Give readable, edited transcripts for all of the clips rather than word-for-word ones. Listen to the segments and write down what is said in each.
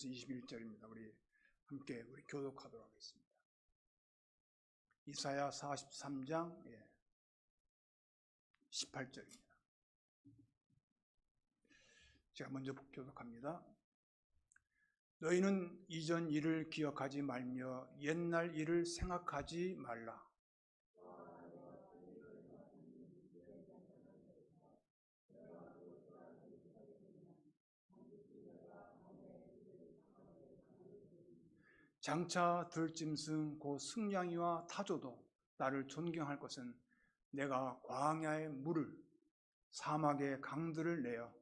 20절에서 21절입니다. 우리 함께 교독하도록 하겠습니다. 이사야 43장 18절입니다. 제가 먼저 교독합니다. 너희는 이전 일을 기억하지 말며 옛날 일을 생각하지 말라. 장차 들짐승 곧 승냥이와 타조도 나를 존경할 것은 내가 광야의 물을 사막의 강들을 내어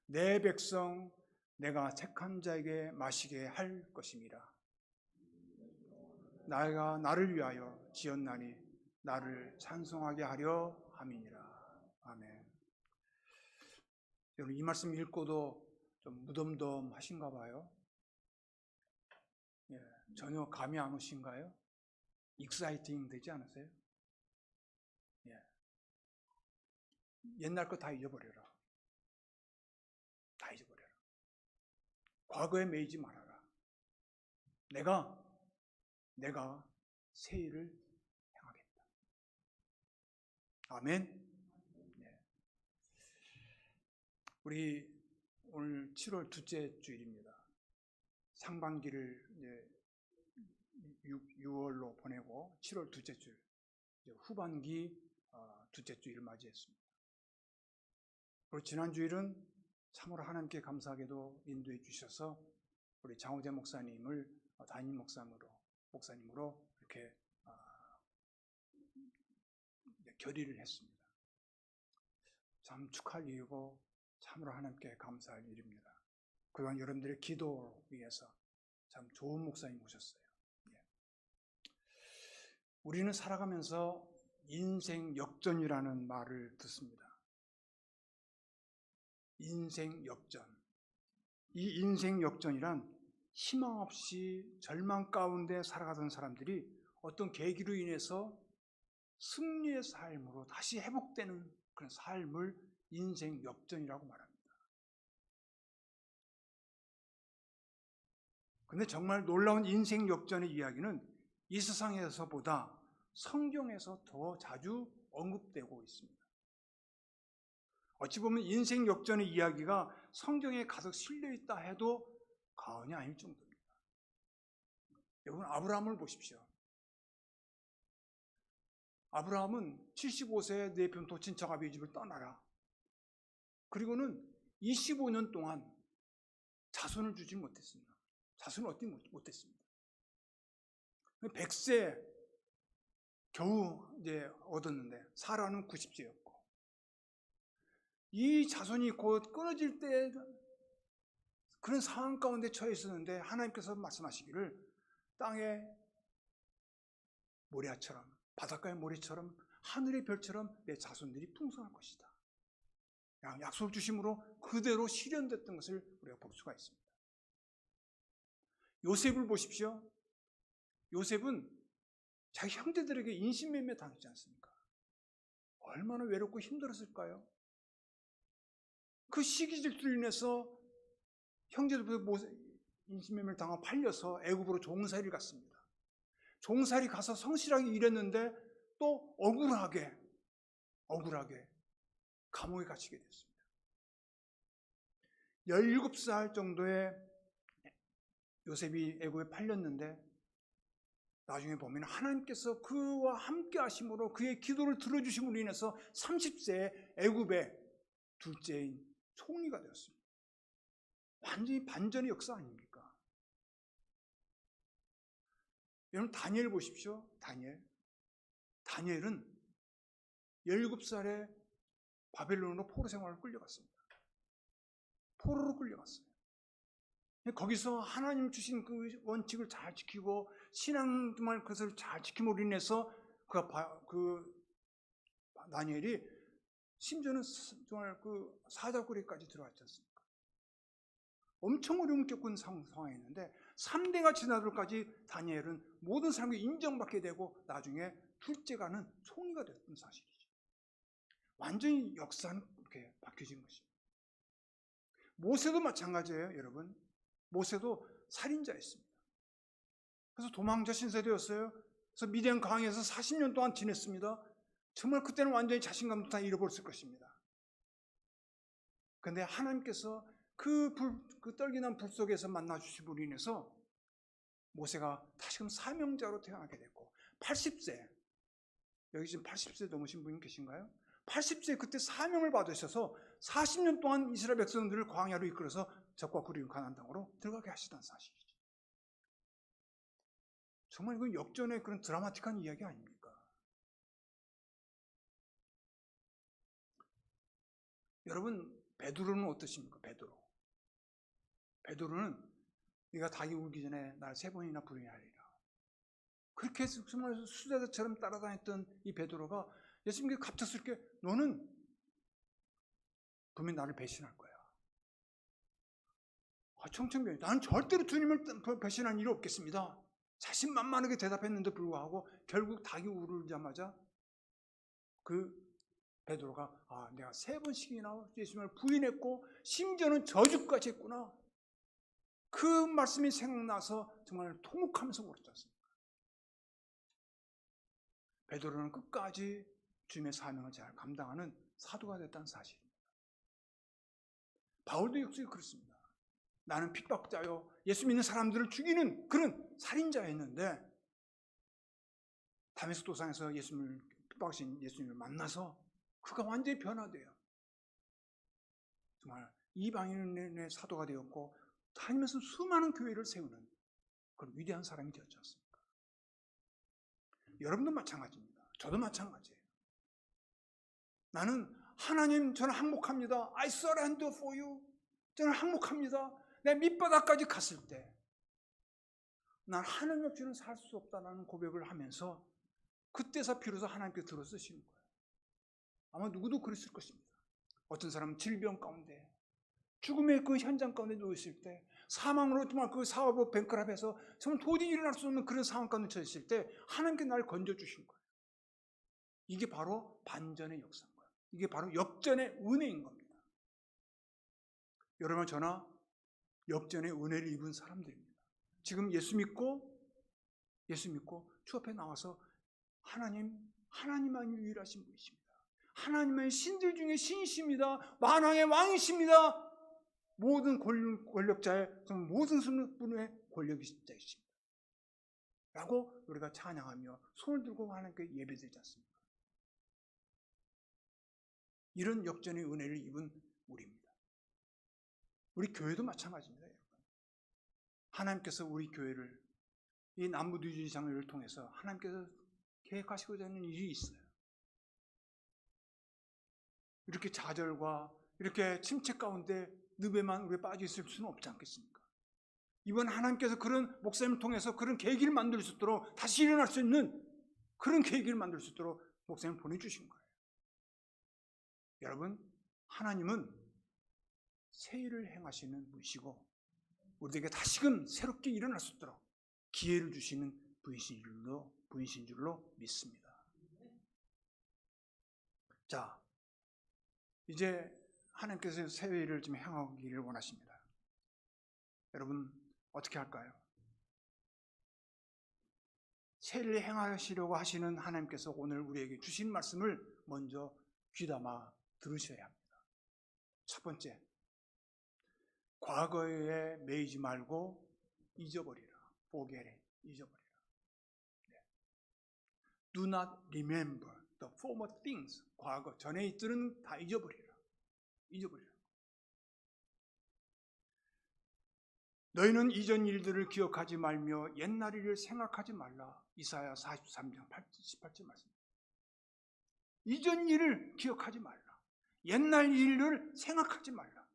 내 백성 내가 택한 자에게 마시게 할 것임이라. 내가 나를 위하여 지었나니 나를 찬송하게 하려 함이니라. 아멘. 여러분, 이 말씀 읽고도 좀 무덤덤하신가 봐요. 전혀 감이 안 오신가요? 익사이팅 되지 않으세요? 옛날 거 다 잊어버려라. 다 잊어버려라. 과거에 매이지 말아라. 내가 새 일을 행하겠다. 아멘. 우리 오늘 7월 둘째 주일입니다. 상반기를 이제 6월로 보내고 7월 둘째 주일, 후반기 둘째 주일을 맞이했습니다. 그리고 지난 주일은 참으로 하나님께 감사하게도 인도해 주셔서 우리 장호재 목사님을 담임 목사님으로 이렇게 결의를 했습니다. 참 축하할 일이고 참으로 하나님께 감사할 일입니다. 그동안 여러분들의 기도를 위해서 참 좋은 목사님 오셨어요. 우리는 살아가면서 인생 역전이라는 말을 듣습니다. 인생 역전. 이 인생 역전이란 희망 없이 절망 가운데 살아가던 사람들이 어떤 계기로 인해서 승리의 삶으로 다시 회복되는 그런 삶을 인생 역전이라고 말합니다. 근데 정말 놀라운 인생 역전의 이야기는 이 세상에서보다 성경에서 더 자주 언급되고 있습니다. 어찌 보면 인생 역전의 이야기가 성경에 가득 실려 있다 해도 과언이 아닐 정도입니다. 여러분, 아브라함을 보십시오. 아브라함은 75세에 내 변토 친척 아비의 집을 떠나라. 그리고는 25년 동안 자손을 주지 못했습니다. 자손을 얻지 못했습니다. 100세 겨우 이제 얻었는데 사라는 90세였고, 이 자손이 곧 끊어질 때 그런 상황 가운데 처해 있었는데 하나님께서 말씀하시기를 땅의 모래처럼, 바닷가의 모래처럼, 하늘의 별처럼 내 자손들이 풍성할 것이다. 약속 주심으로 그대로 실현됐던 것을 우리가 볼 수가 있습니다. 요셉을 보십시오. 요셉은 자기 형제들에게 인신매매 당했지 않습니까? 얼마나 외롭고 힘들었을까요? 그 시기 질투로 인해서 형제들부터 인신매매를 당하고 팔려서 애굽으로 종살이를 갔습니다. 종살이 가서 성실하게 일했는데 또 억울하게 감옥에 갇히게 됐습니다. 17살 정도의 요셉이 애굽에 팔렸는데 나중에 보면 하나님께서 그와 함께 하심으로 그의 기도를 들어주심으로 인해서 30세에 애굽의 둘째인 총리가 되었습니다. 완전히 반전의 역사 아닙니까? 여러분, 다니엘 보십시오. 다니엘은 17살에 바벨론으로 포로 생활을 끌려갔습니다. 포로로 끌려갔어요. 거기서 하나님 주신 그 원칙을 잘 지키고 신앙만 그것을 잘 지킴으로 인해서 다니엘이 심지어는 정말 그 사자굴에까지 들어왔지 않습니까? 엄청 어려움을 겪은 상황이었는데 3대가 지나도록까지 다니엘은 모든 사람에게 인정받게 되고 나중에 둘째가는 총리가 됐던 사실이죠. 완전히 역사는 이렇게 바뀌어진 것입니다. 모세도 마찬가지예요, 여러분. 모세도 살인자였습니다. 그래서 도망자 신세되었어요. 그래서 미디안 강에서 40년 동안 지냈습니다. 정말 그때는 완전히 자신감도 다 잃어버렸을 것입니다. 그런데 하나님께서 그 떨기난 불 속에서 만나주심으로 인해서 모세가 다시금 사명자로 태어나게 됐고 80세, 여기 지금 80세 넘으신 분이 계신가요? 80세 그때 사명을 받으셔서 40년 동안 이스라엘 백성들을 광야로 이끌어서 적과 그리운 가나안 땅으로 들어가게 하시다는 사실이죠. 정말 이건 역전의 그런 드라마틱한 이야기 아닙니까? 여러분, 베드로는 어떠십니까? 베드로는 네가 닭이 울기 전에 날 3번이나 부인하리라. 그렇게 해서 정말 수제자처럼 따라다녔던 이 베드로가 예수님께 갑작스럽게 너는 분명히 나를 배신할 거야. 청천벽이 나는 절대로 주님을 배신한 일이 없겠습니다. 자신만만하게 대답했는데 불구하고 결국 닭이 울자마자 그 베드로가 내가 3번씩이나 예수님을 부인했고 심지어는 저주까지 했구나. 그 말씀이 생각나서 정말 통곡하면서 울었지 않습니까? 베드로는 끝까지 주님의 사명을 잘 감당하는 사도가 됐다는 사실입니다. 바울도 역시 그렇습니다. 나는 핍박자요 예수 믿는 사람들을 죽이는 그런 살인자였는데 다메섹 도상에서 예수님을 핍박하신 예수님을 만나서 그가 완전히 변화돼요. 정말 이방인의 사도가 되었고 다니면서 수많은 교회를 세우는 그런 위대한 사람이 되었지 않습니까? 여러분도 마찬가지입니다. 저도 마찬가지예요. 나는 하나님 저는 항복합니다. I surrender for you. 저는 항복합니다. 내 밑바닥까지 갔을 때 난 하나님 없이는 살 수 없다는 고백을 하면서 그때서 비로소 하나님께 들어쓰시는 거예요. 아마 누구도 그랬을 것입니다. 어떤 사람은 질병 가운데 죽음의 그 현장 가운데 놓였을 때 사망으로 정말 그 사업을 뱅크랍해서 정말 도저히 일어날 수 없는 그런 상황 가운데 처했을 때 하나님께 날 건져주신 거예요. 이게 바로 반전의 역사인 거예요. 이게 바로 역전의 은혜인 겁니다. 여러분 저나 역전의 은혜를 입은 사람들입니다. 지금 예수 믿고 주 앞에 나와서 하나님만 유일하신 분이십니다. 하나님은 신들 중에 신이십니다. 만왕의 왕이십니다. 모든 권력자의 모든 분의 권력자이십니다. 라고 우리가 찬양하며 손을 들고 하나님께 예배드리지 않습니까? 이런 역전의 은혜를 입은 우리입니다. 우리 교회도 마찬가지입니다. 하나님께서 우리 교회를 이 남부뉴진장로를 통해서 하나님께서 계획하시고자 하는 일이 있어요. 이렇게 좌절과 이렇게 침체 가운데 늪에만 우리가 빠져 있을 수는 없지 않겠습니까? 이번 하나님께서 그런 목사님을 통해서 그런 계기를 만들 수 있도록 다시 일어날 수 있는 그런 계기를 만들 수 있도록 목사님을 보내주신 거예요. 여러분, 하나님은 새 일을 행하시는 분이시고 우리에게 다시금 새롭게 일어날 수 있도록 기회를 주시는 분이신 줄로 믿습니다. 자, 이제 하나님께서 새 일을 좀 행하기를 원하십니다. 여러분 어떻게 할까요? 새 일을 행하시려고 하시는 하나님께서 오늘 우리에게 주신 말씀을 먼저 귀담아 들으셔야 합니다. 첫 번째, 과거에 매이지 말고 잊어버리라. forget, 잊어버리라. Do not remember the former things. 과거, 전에 있들은 다 잊어버리라. 잊어버리라. 너희는 이전 일들을 기억하지 말며 옛날 일을 생각하지 말라. 이사야 43장 18절 말씀. 이전 일을 기억하지 말라. 옛날 일을 생각하지 말라.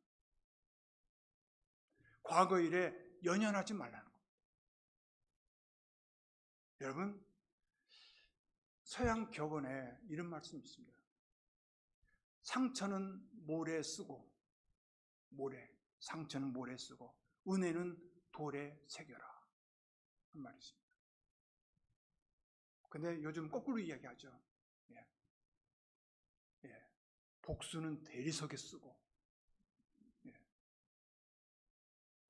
과거 일에 연연하지 말라는 겁니다. 여러분, 서양 격언에 이런 말씀이 있습니다. 상처는 모래 쓰고, 상처는 모래 쓰고, 은혜는 돌에 새겨라. 한 말이 있습니다. 근데 요즘 거꾸로 이야기하죠. 복수는 대리석에 쓰고,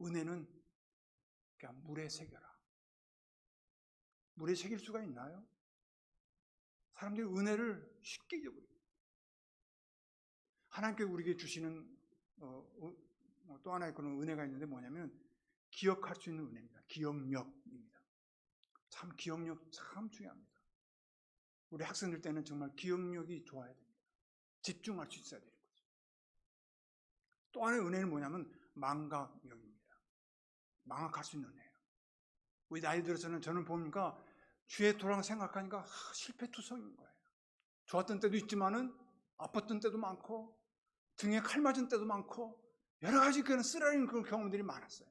은혜는 그냥 물에 새겨라. 물에 새길 수가 있나요? 사람들이 은혜를 쉽게 잊어버려요. 하나님께 우리에게 주시는 또 하나의 그런 은혜가 있는데 뭐냐면 기억할 수 있는 은혜입니다. 기억력입니다. 참 기억력 참 중요합니다. 우리 학생들 때는 정말 기억력이 좋아야 됩니다. 집중할 수 있어야 되는 거죠. 또 하나의 은혜는 뭐냐면 망각력입니다. 망각할 수 있는 은혜예요. 우리 나이 들어서는 저는 보니까 주의 도랑 생각하니까 실패투성인 거예요. 좋았던 때도 있지만은 아팠던 때도 많고 등에 칼 맞은 때도 많고 여러 가지 그런 쓰라린 그런 경험들이 많았어요.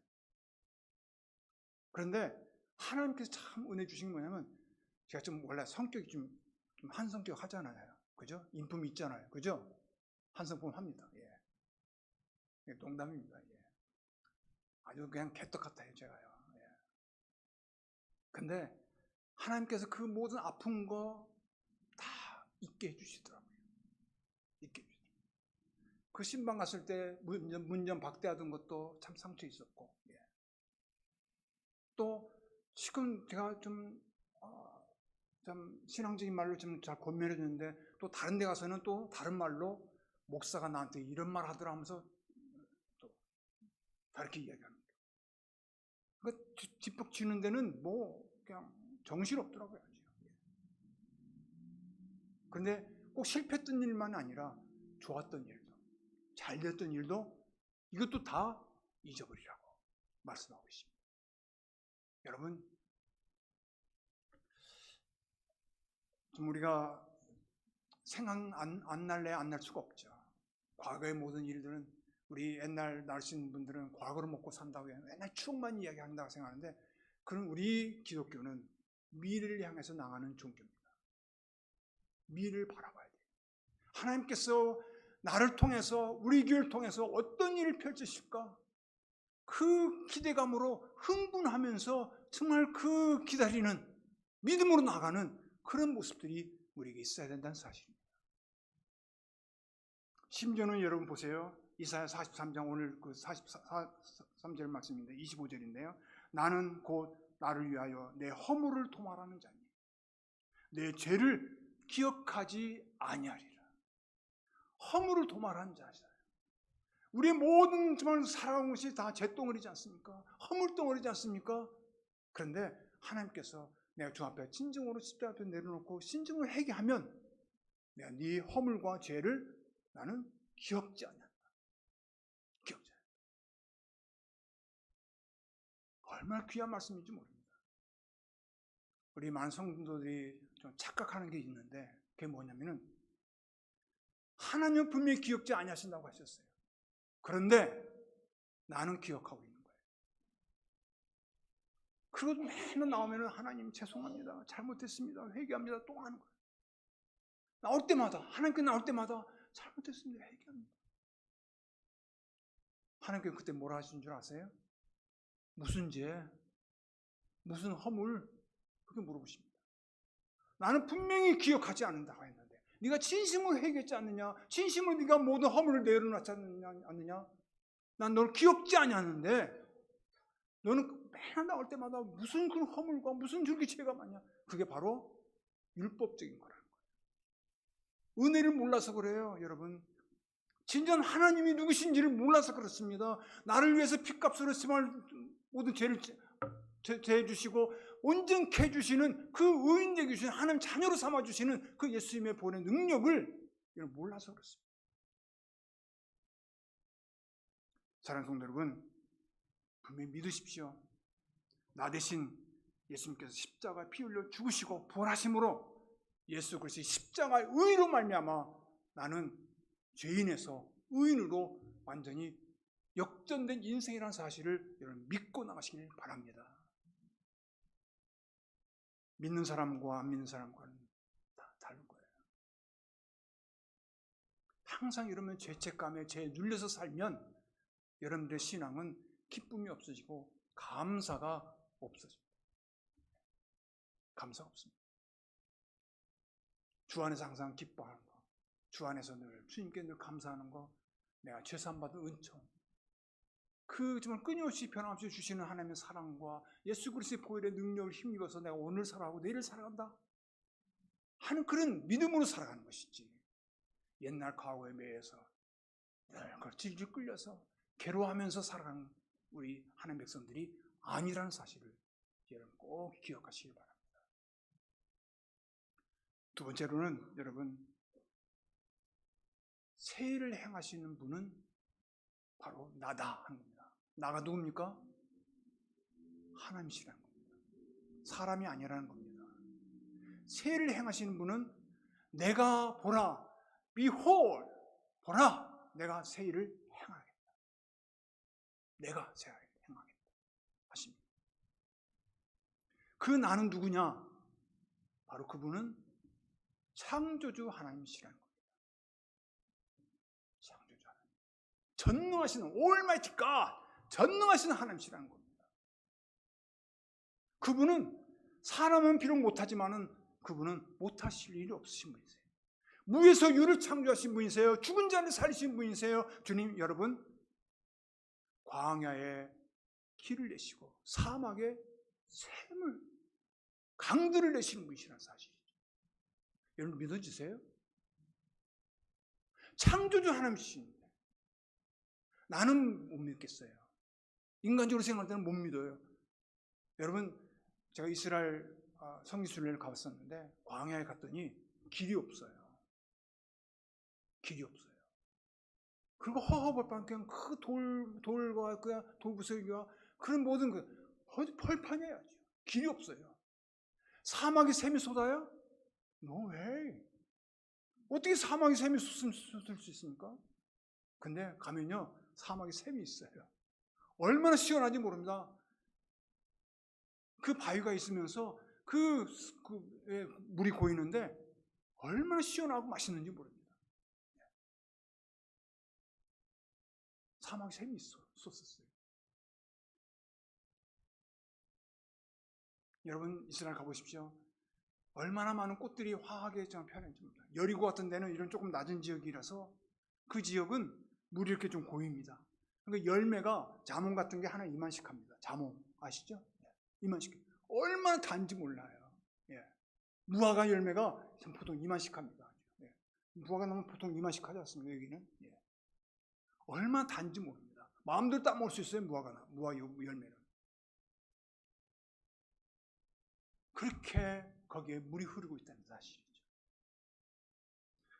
그런데 하나님께서 참 은혜 주신 게 뭐냐면 제가 좀 원래 성격이 좀 한성격 하잖아요. 그죠? 인품이 있잖아요. 그죠? 한성품 합니다. 예. 농담입니다. 예. 아주 그냥 개떡 같아요. 제가요. 예. 근데 하나님께서 그 모든 아픈 거 다 잊게 해주시더라고요. 잊게 해주시더라고요. 그 신방 갔을 때 문전 박대하던 것도 참 상처 있었고, 예. 또 지금 제가 좀 신앙적인 말로 좀 잘 권면해 주는데 또 다른 데 가서는 또 다른 말로 목사가 나한테 이런 말 하더라 하면서 또 다르게 이야기합니다. 그러니까 뒷북치는 데는 뭐 그냥 정신없더라고요. 그런데 꼭 실패했던 일만 아니라 좋았던 일도 잘 됐던 일도 이것도 다 잊어버리라고 말씀하고 있습니다. 여러분 좀 우리가 생각 안 날래 안 날 수가 없죠. 과거의 모든 일들은 우리 옛날 나신 분들은 과거를 먹고 산다고 해요. 옛날 추억만 이야기한다고 생각하는데 그런 우리 기독교는 미래를 향해서 나가는 종교입니다. 미래를 바라봐야 돼요. 하나님께서 나를 통해서 우리 교회를 통해서 어떤 일을 펼치실까? 그 기대감으로 흥분하면서 정말 그 기다리는 믿음으로 나가는 그런 모습들이 우리에게 있어야 된다는 사실입니다. 심지어는 여러분 보세요. 이사야 43장 오늘 그 43절 말씀인데 25절인데요. 나는 곧 나를 위하여 내 허물을 도말하는 자니 내 죄를 기억하지 아니하리라. 허물을 도말하는 자잖아요. 우리의 모든 정말 살아온 것이 다 죄덩어리지 않습니까? 허물덩어리지 않습니까? 그런데 하나님께서 내가 주 앞에 진정으로 십자가 앞에 내려놓고 신중을 회개하면 내가 네 허물과 죄를 나는 기억지 않는다. 기억지 않는다. 얼마나 귀한 말씀인지 모릅니다. 우리 많은 성도들이 좀 착각하는 게 있는데 그게 뭐냐면은 하나님은 분명히 기억지 아니하신다고 하셨어요. 그런데 나는 기억하고 있는 거예요. 그리고 맨날 나오면은 하나님 죄송합니다. 잘못했습니다. 회개합니다. 또 하는 거예요. 나올 때마다 하나님께 나올 때마다 잘못했습니다. 회개합니다. 하나님께서 그때 뭐라 하신 줄 아세요? 무슨 죄? 무슨 허물? 그렇게 물어보십니다. 나는 분명히 기억하지 않는다고 했는데 네가 진심으로 회개했지 않느냐? 진심으로 네가 모든 허물을 내려놓지 않느냐? 난 널 기억지 아니하는데 너는 맨날 나올 때마다 무슨 그 허물과 무슨 줄기죄가 많냐? 그게 바로 율법적인 거라는 거예요. 은혜를 몰라서 그래요, 여러분. 진정 하나님이 누구신지를 몰라서 그렇습니다. 나를 위해서 피값으로 했지만 모든 죄를 죄 주시고 온전케 해주시는 그 의인되게 주시는 하나님 자녀로 삼아주시는 그 예수님의 본의 능력을 몰라서 그렇습니다. 사랑하는 성도 여러분, 분명히 믿으십시오. 나 대신 예수님께서 십자가에 피 흘려 죽으시고 부활하심으로 예수 그리스도의 십자가의 의로 말미암아 나는 죄인에서 의인으로 완전히 역전된 인생이라는 사실을 여러분 믿고 나가시길 바랍니다. 믿는 사람과 안 믿는 사람과는 다 다른 거예요. 항상 이러면 죄책감에 죄에 눌려서 살면 여러분들의 신앙은 기쁨이 없어지고 감사가 없어집니다. 감사가 없습니다. 주 안에서 항상 기뻐하는 거, 주 안에서 늘 주님께 늘 감사하는 거, 내가 죄사함 받은 은총, 그 정말 끊임없이 변함없이 주시는 하나님의 사랑과 예수 그리스도의 보혈의 능력을 힘입어서 내가 오늘 살아가고 내일을 살아간다 하는 그런 믿음으로 살아가는 것이지, 옛날 과거에 매여서 늘 질질 끌려서 괴로워하면서 살아가는 우리 하나님 백성들이 아니라는 사실을 여러분 꼭 기억하시기 바랍니다. 두 번째로는 여러분, 새 일을 행하시는 분은 바로 나다 하는 겁니다. 나가 누굽니까? 하나님이시라는 겁니다. 사람이 아니라는 겁니다. 새 일을 행하시는 분은 내가 보라, behold, 보라, 내가 새 일을 행하겠다. 내가 새 일을 행하겠다 하십니다. 그 나는 누구냐? 바로 그분은 창조주 하나님이시라는 겁니다. 창조주 하나님, 전능하신 올마이티 갓, 전능하신 하나님이시라는 겁니다. 그분은 사람은 비록 못하지만은 그분은 못하실 일이 없으신 분이세요. 무에서 유를 창조하신 분이세요. 죽은 자를 살리신 분이세요. 주님, 여러분, 광야에 길을 내시고 사막에 샘을, 강들을 내시는 분이시라는 사실이죠. 여러분 믿어지세요? 창조주 하나님이신데 나는 못 믿겠어요. 인간적으로 생각할 때는 못 믿어요. 여러분, 제가 이스라엘 성지순례를 가봤었는데 광야에 갔더니 길이 없어요. 길이 없어요. 그리고 허허벌판 그냥 그 돌과 그냥 돌구석이와 그런 모든 그 벌판이에요. 길이 없어요. 사막에 샘이 쏟아요? No way. 어떻게 사막에 샘이 쏟을 수 있습니까? 근데 가면요, 사막에 샘이 있어요. 얼마나 시원한지 모릅니다. 그 바위가 있으면서 그 물이 고이는데 얼마나 시원하고 맛있는지 모릅니다. 사막에 샘이 쏟았어요. 여러분 이스라엘 가보십시오. 얼마나 많은 꽃들이 화하게 펴는지 모릅니다. 여리고 같은 데는 이런 조금 낮은 지역이라서 그 지역은 물이 이렇게 좀 고입니다. 그러니까 열매가 자몽 같은 게 하나 이만씩 합니다. 자몽 아시죠? 이만씩. 얼마나 단지 몰라요. 예. 무화과 열매가 보통 이만씩 합니다. 예. 무화과 나무 보통 이만씩 하지 않습니까? 여기는. 예. 얼마나 단지 모릅니다. 마음대로 따먹을 수 있어요. 무화과 열매는. 그렇게 거기에 물이 흐르고 있다는 사실이죠.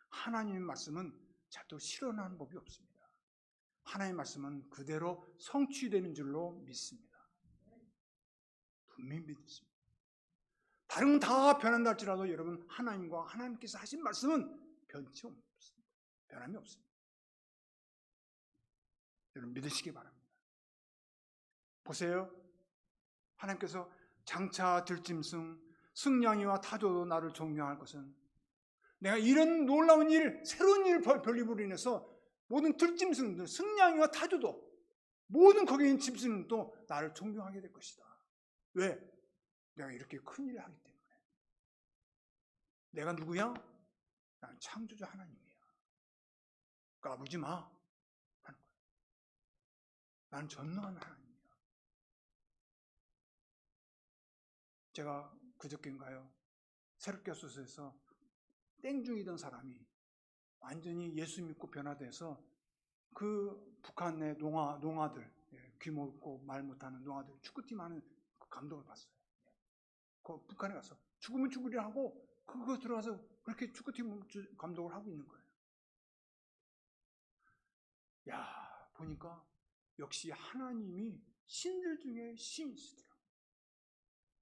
하나님의 말씀은 절대로 실현하는 법이 없습니다. 하나님의 말씀은 그대로 성취되는 줄로 믿습니다. 분명히 믿습니다. 다른 건 다 변한다 할지라도 여러분, 하나님과 하나님께서 하신 말씀은 변치 없습니다. 변함이 없습니다. 여러분 믿으시기 바랍니다. 보세요. 하나님께서 장차 들짐승, 승냥이와 타조도 나를 존경할 것은 내가 이런 놀라운 일, 새로운 일 별립으로 인해서 모든 들짐승들, 승냥이와 타조도, 모든 거기에 있는 짐승도 나를 존경하게 될 것이다. 왜? 내가 이렇게 큰 일을 하기 때문에. 내가 누구야? 나는 창조주 하나님이야. 까불지 마 하는 거예요. 나는 전능한 하나님이야. 제가 그저께인가요? 새롭교수소에서 땡중이던 사람이 완전히 예수 믿고 변화돼서 그 북한의 농아들, 귀 먹고 말 못하는 농아들 축구팀 하는 그 감독을 봤어요. 그 북한에 가서 죽으면 죽으리라 하고 그거 들어가서 그렇게 축구팀 감독을 하고 있는 거예요. 야, 보니까 역시 하나님이 신들 중에 신이시더라고요.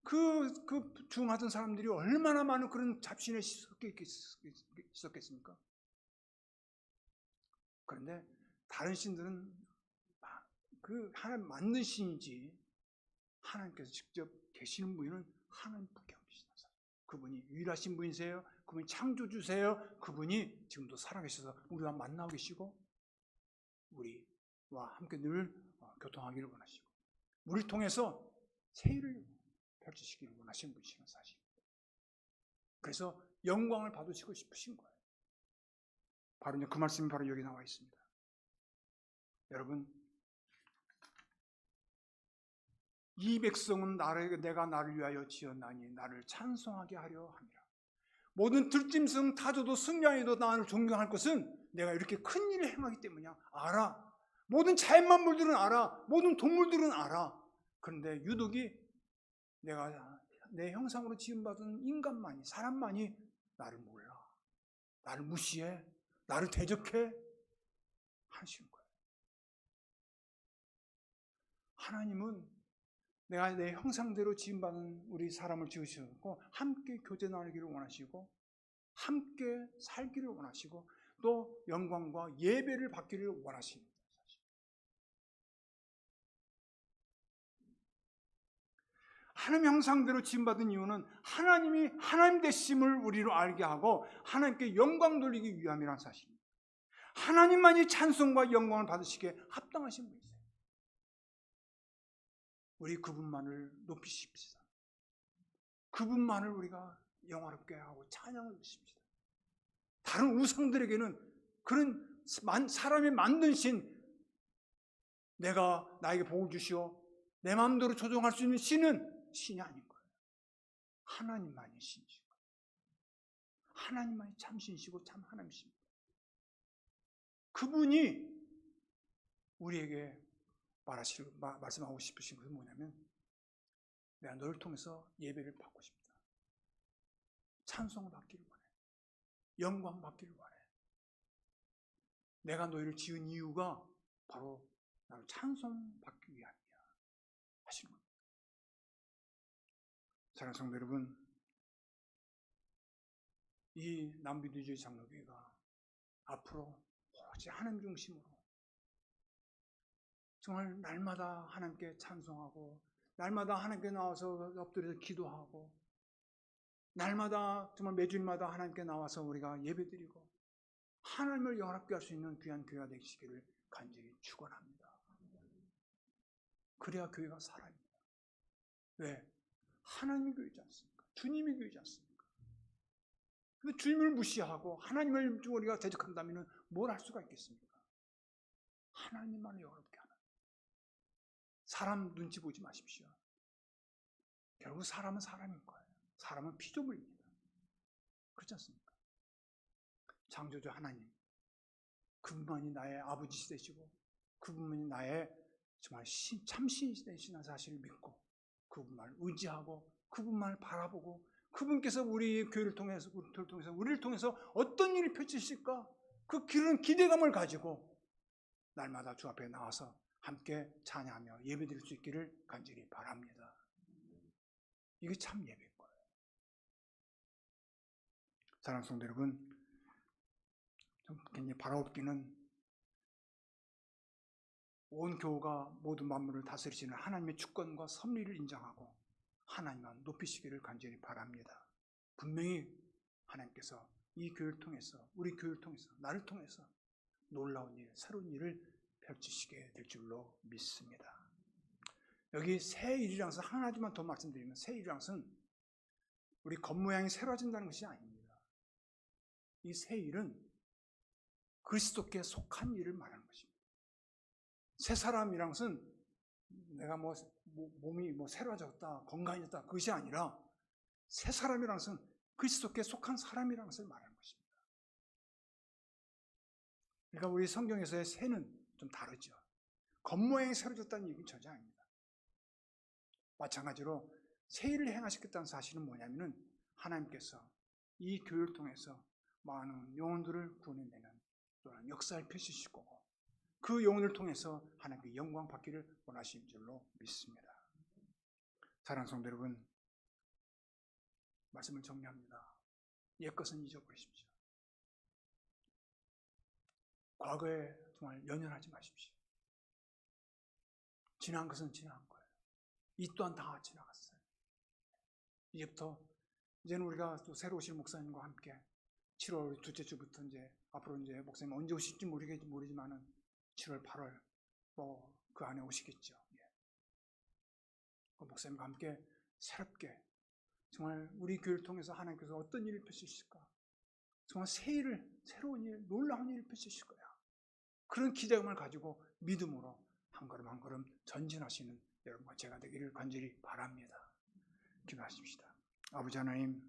그 중하던 사람들이 얼마나 많은 그런 잡신에 있었겠습니까? 그런데 다른 신들은 그 하나님 만든 신이지 하나님께서 직접 계시는 분은 하나님밖에 안 계시다. 그분이 유일하신 분이세요. 그분이 창조주세요. 그분이 지금도 살아계셔서 우리와 만나고 계시고 우리와 함께 늘 교통하기를 원하시고 우리를 통해서 새 일을 펼치시기를 원하시는 분이시는 사실입니다. 그래서 영광을 받으시고 싶으신 거예요. 바로 그 말씀이 바로 여기 나와 있습니다. 여러분, 이 백성은 내가 나를 위하여 지었나니 나를 찬송하게 하려 함이라. 모든 들짐승 타조도 승냥이도 나를 존경할 것은 내가 이렇게 큰 일을 행하기 때문이야. 알아. 모든 자연 만물들은 알아. 모든 동물들은 알아. 그런데 유독이 내가 내 형상으로 지음받은 인간만이, 사람만이 나를 몰라. 나를 무시해. 나를 대적해. 하시는 거예요. 하나님은 내가 내 형상대로 지음받은 우리 사람을 지으셨고 함께 교제 나누기를 원하시고 함께 살기를 원하시고 또 영광과 예배를 받기를 원하십니다. 하나님 형상대로 지음받은 이유는 하나님이 하나님 되심을 우리로 알게 하고 하나님께 영광 돌리기 위함이라는 사실입니다. 하나님만이 찬송과 영광을 받으시기에 합당하신 분이세요. 우리 그분만을 높이십시다. 그분만을 우리가 영화롭게 하고 찬양을 드십시다. 다른 우상들에게는 그런 사람이 만든 신, 내가 나에게 복을 주시오 내 마음대로 조종할 수 있는 신이 아닌 거예요. 하나님만이 신이시고 하나님만이 참 신이시고 참 하나님이십니다. 그분이 우리에게 말씀하고 싶으신 것은 뭐냐면 내가 너를 통해서 예배를 받고 싶다. 찬송을 받기를 원해. 영광 받기를 원해. 내가 너희를 지은 이유가 바로 나를 찬송받기 위함이야 하시는 겁니다. 사랑하는 성도 여러분, 이 남비두주의 장로교회가 앞으로 오직 하나님 중심으로 정말 날마다 하나님께 찬송하고 날마다 하나님께 나와서 엎드려서 기도하고 날마다 정말 매주일마다 하나님께 나와서 우리가 예배드리고 하나님을 영화롭게 할 수 있는 귀한 교회가 되시기를 간절히 축원합니다. 그래야 교회가 살아입니다. 왜? 하나님이 교회지 않습니까? 주님이 교회지 않습니까? 근데 주님을 무시하고 하나님을 우리가 대적한다면 뭘 할 수가 있겠습니까? 하나님만을 영화롭게 하는. 사람 눈치 보지 마십시오. 결국 사람은 사람인 거예요. 사람은 피조물입니다. 그렇지 않습니까? 창조주 하나님, 그분만이 나의 아버지 되시고 그분만이 나의 정말 참신이 되시는 사실을 믿고 그분만을 의지하고 그분만을 바라보고 그분께서 우리 교회를 통해서 우리를 통해서 어떤 일을 펼치실까 그 그런 기대감을 가지고 날마다 주 앞에 나와서 함께 찬양하며 예배드릴 수 있기를 간절히 바랍니다. 이게 참 예배인 거예요. 사랑하는 성도 여러분, 좀 굉장히 바라옵기는 온 교회가 모든 만물을 다스리시는 하나님의 주권과 섭리를 인정하고 하나님만 높이시기를 간절히 바랍니다. 분명히 하나님께서 이 교회를 통해서 우리 교회를 통해서 나를 통해서 놀라운 일, 새로운 일을 펼치시게 될 줄로 믿습니다. 여기 새 일이랑서 한 가지만 더 말씀드리면 새 일이랑서는 우리 겉모양이 새로워진다는 것이 아닙니다. 이 새 일은 그리스도께 속한 일을 말하는 것입니다. 새 사람이란 것은 내가 몸이 새로워졌다, 건강해졌다 그것이 아니라 새 사람이란 것은 그리스도께 속한 사람이라는 것을 말하는 것입니다. 그러니까 우리 성경에서의 새는 좀 다르죠. 겉모양이 새로워졌다는 얘기는 전혀 아닙니다. 마찬가지로 새 일을 행하시겠다는 사실은 뭐냐면은 하나님께서 이 교회를 통해서 많은 영혼들을 구원해내는 또한 역사를 펼치실 거고 그 영혼을 통해서 하나님께 영광 받기를 원하신 줄로 믿습니다. 사랑하는 성도 여러분, 말씀을 정리합니다. 옛것은 잊어버리십시오. 과거에 정말 연연하지 마십시오. 지난 것은 지난 거예요. 이 또한 다 지나갔어요. 이제는 우리가 또 새로 오실 목사님과 함께 7월 둘째 주부터 앞으로 목사님 언제 오실지 모르지만은 7월, 8월 그 안에 오시겠죠. 그 목사님과 함께 새롭게 정말 우리 교회를 통해서 하나님께서 어떤 일을 펼치실까? 정말 새로운 일, 놀라운 일을 펼치실 거야. 그런 기대감을 가지고 믿음으로 한 걸음 한 걸음 전진하시는 여러분과 제가 되기를 간절히 바랍니다. 기도하십시다. 아버지 하나님,